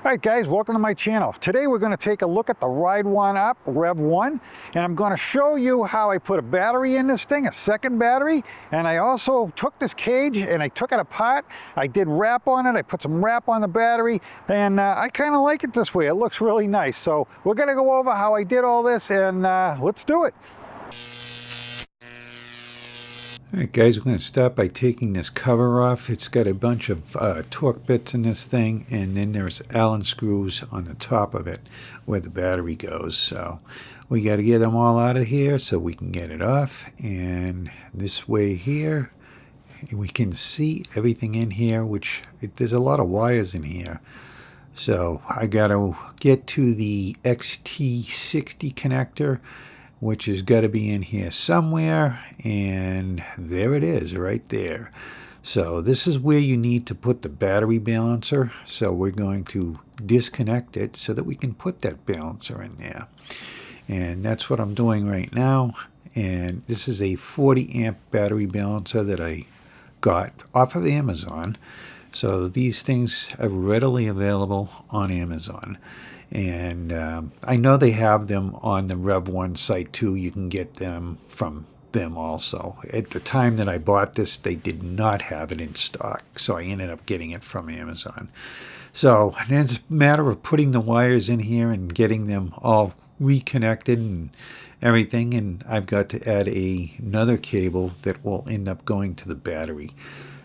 Alright guys, welcome to my channel. Today we're going to take a look at the Ride1UP REVV-1, and I'm going to show you how I put a battery in this thing, a second battery, and I also took this cage and I took it apart. I did wrap on it, I put some wrap on the battery, and I kind of like it this way. It looks really nice. So we're going to go over how I did all this, and let's do it. Alright guys, we're going to start by taking this cover off. It's got a bunch of torque bits in this thing, and then there's Allen screws on the top of it where the battery goes. So we got to get them all out of here so we can get it off. And this way here, we can see everything in here, there's a lot of wires in here. So I got to get to the XT60 connector, which has got to be in here somewhere, and there it is right there. So this is where you need to put the battery balancer. So we're going to disconnect it so that we can put that balancer in there, and that's what I'm doing right now. And this is a 40 amp battery balancer that I got off of Amazon. So these things are readily available on Amazon. And I know they have them on the REVV-1 site too. You can get them from them also. At the time that I bought this, they did not have it in stock, so I ended up getting it from Amazon. So it's a matter of putting the wires in here and getting them all reconnected and everything. And I've got to add another cable that will end up going to the battery.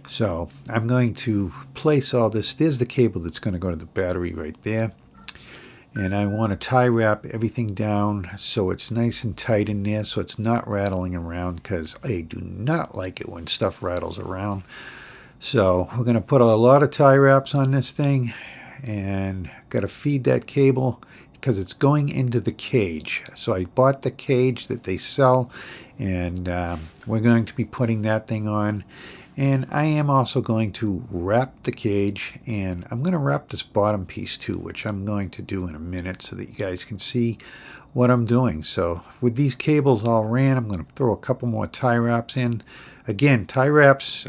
So I'm going to place all this. There's the cable that's going to go to the battery right there. And I want to tie wrap everything down so it's nice and tight in there, so it's not rattling around, because I do not like it when stuff rattles around. So we're going to put a lot of tie wraps on this thing, and got to feed that cable because it's going into the cage. So I bought the cage that they sell, and we're going to be putting that thing on. And I am also going to wrap the cage, and I'm going to wrap this bottom piece too, which I'm going to do in a minute so that you guys can see what I'm doing. So with these cables all ran, I'm going to throw a couple more tie wraps in. Again, tie wraps,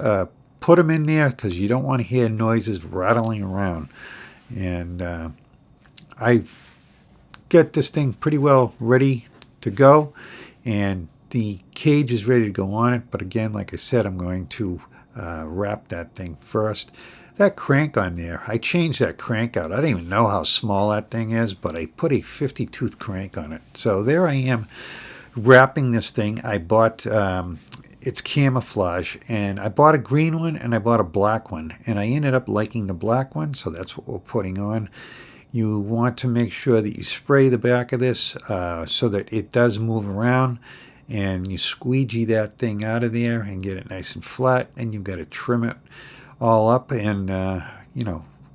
put them in there because you don't want to hear noises rattling around. And I've got this thing pretty well ready to go, and the cage is ready to go on it. But again, like I said, I'm going to wrap that thing first. That crank on there, I changed that crank out. I don't even know how small that thing is, but I put a 50 tooth crank on it. So there I am wrapping this thing. I bought it's camouflage, and I bought a green one and I bought a black one, and I ended up liking the black one, so that's what we're putting on. You want to make sure that you spray the back of this so that it does move around, and you squeegee that thing out of there and get it nice and flat, and you've got to trim it all up and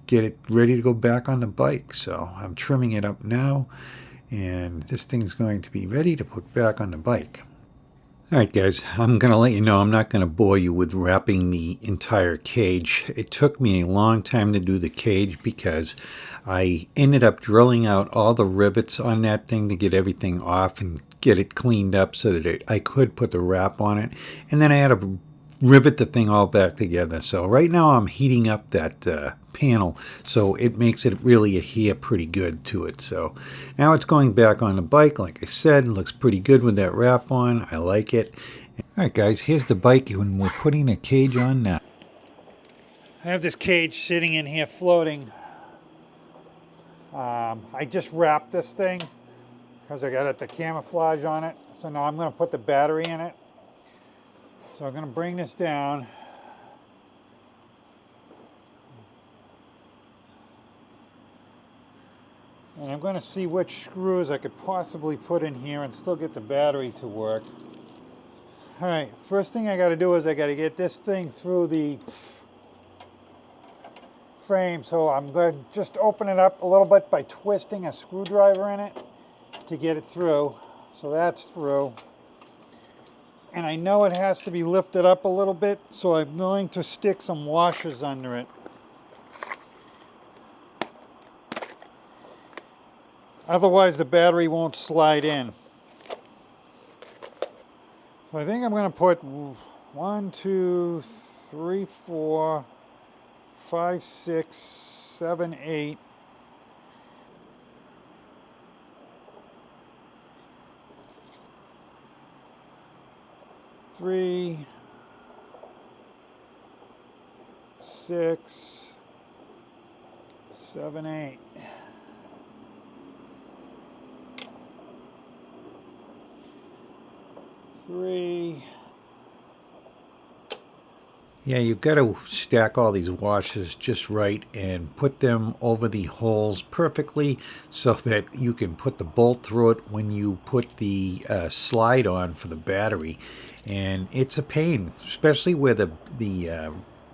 get it ready to go back on the bike. So I'm trimming it up now, and this thing's going to be ready to put back on the bike. Alright guys, I'm going to let you know I'm not going to bore you with wrapping the entire cage. It took me a long time to do the cage because I ended up drilling out all the rivets on that thing to get everything off and get it cleaned up so that I could put the wrap on it. And then I had to rivet the thing all back together. So right now I'm heating up that panel so it makes it really adhere pretty good to it. So now it's going back on the bike. Like I said, it looks pretty good with that wrap on. I like it. Alright guys, here's the bike when we're putting a cage on now. I have this cage sitting in here floating. I just wrapped this thing because I got the camouflage on it. So now I'm going to put the battery in it. So I'm going to bring this down. And I'm going to see which screws I could possibly put in here and still get the battery to work. Alright, first thing I got to do is I got to get this thing through the frame. So I'm going to just open it up a little bit by twisting a screwdriver in it to get it through. So that's through. And I know it has to be lifted up a little bit, so I'm going to stick some washers under it. Otherwise the battery won't slide in. So I think I'm going to put 1, 2, 3, 4, 5, 6, 7, 8, 3, 6, 7, 8. Yeah, you've got to stack all these washers just right and put them over the holes perfectly so that you can put the bolt through it when you put the slide on for the battery. And it's a pain, especially where the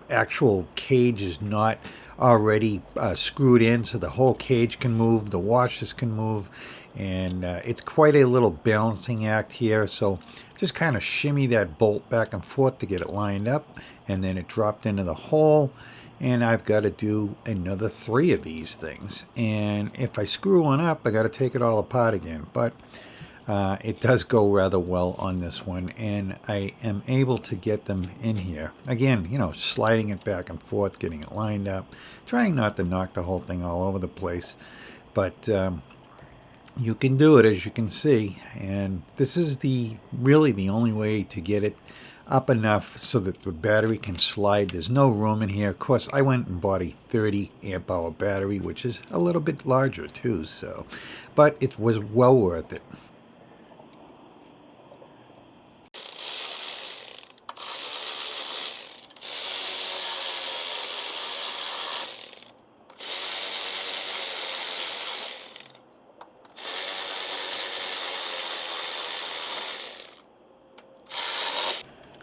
actual cage is not already screwed in, so the whole cage can move, the washers can move, and it's quite a little balancing act here. So just kind of shimmy that bolt back and forth to get it lined up, and then it dropped into the hole. And I've got to do another 3 of these things, and if I screw one up, I got to take it all apart again. But it does go rather well on this one, and I am able to get them in here. Again, you know, sliding it back and forth, getting it lined up, trying not to knock the whole thing all over the place. But you can do it, as you can see, and this is really the only way to get it up enough so that the battery can slide. There's no room in here. Of course, I went and bought a 30 amp hour battery, which is a little bit larger too, so, but it was well worth it.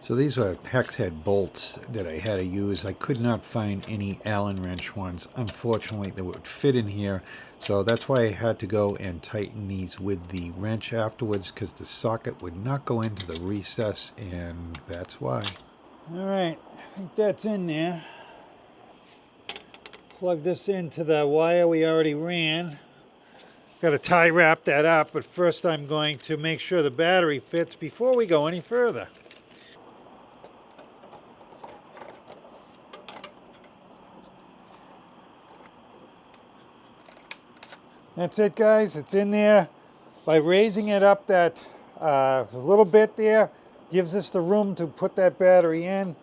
So these are hex head bolts that I had to use. I could not find any Allen wrench ones, unfortunately, that would fit in here. So that's why I had to go and tighten these with the wrench afterwards, because the socket would not go into the recess, and that's why. All right, I think that's in there. Plug this into the wire we already ran. Got to tie wrap that up, but first I'm going to make sure the battery fits before we go any further. That's it, guys. It's in there. By raising it up that a little bit there, gives us the room to put that battery in,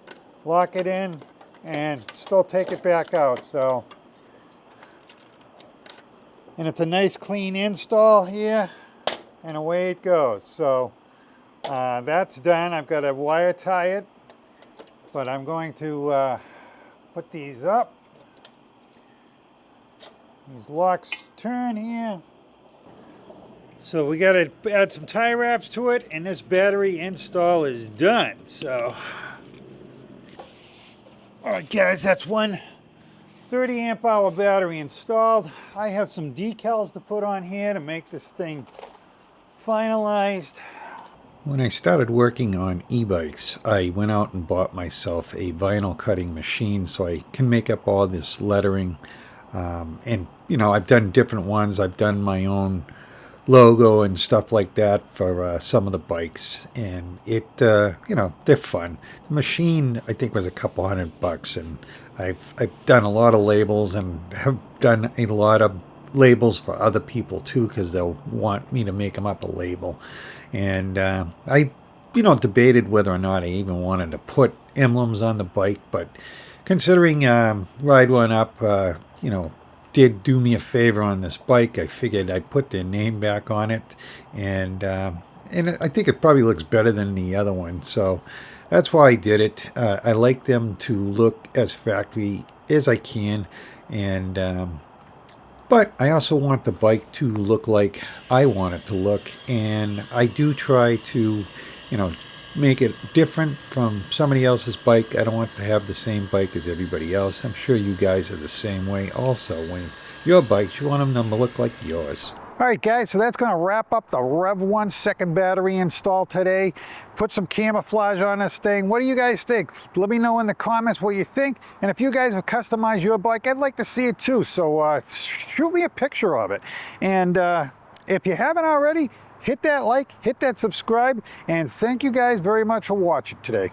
lock it in, and still take it back out. So, and it's a nice clean install here, and away it goes. So that's done. I've got to wire tie it, but I'm going to put these up. These locks turn here. So we got to add some tie wraps to it, and this battery install is done. So, all right, guys, that's one 30 amp hour battery installed. I have some decals to put on here to make this thing finalized. When I started working on e-bikes, I went out and bought myself a vinyl cutting machine so I can make up all this lettering. And, you know, I've done different ones. I've done my own logo and stuff like that for some of the bikes. And it, you know, they're fun. The machine, I think, was a couple $100, and I've done a lot of labels and have done a lot of labels for other people too, because they'll want me to make them up a label. And I, you know, debated whether or not I even wanted to put emblems on the bike, but considering Ride1UP, you know, did do me a favor on this bike, I figured I'd put their name back on it, and I think it probably looks better than the other one, so that's why I did it. I like them to look as factory as I can, and but I also want the bike to look like I want it to look, and I do try to, you know, make it different from somebody else's bike. I don't want to have the same bike as everybody else. I'm sure you guys are the same way also. When your bikes, you want them to look like yours. All right, guys, so that's going to wrap up the REV-1 second battery install today. Put some camouflage on this thing. What do you guys think? Let me know in the comments what you think. And if you guys have customized your bike, I'd like to see it too. So shoot me a picture of it. And if you haven't already, hit that like, hit that subscribe, and thank you guys very much for watching today.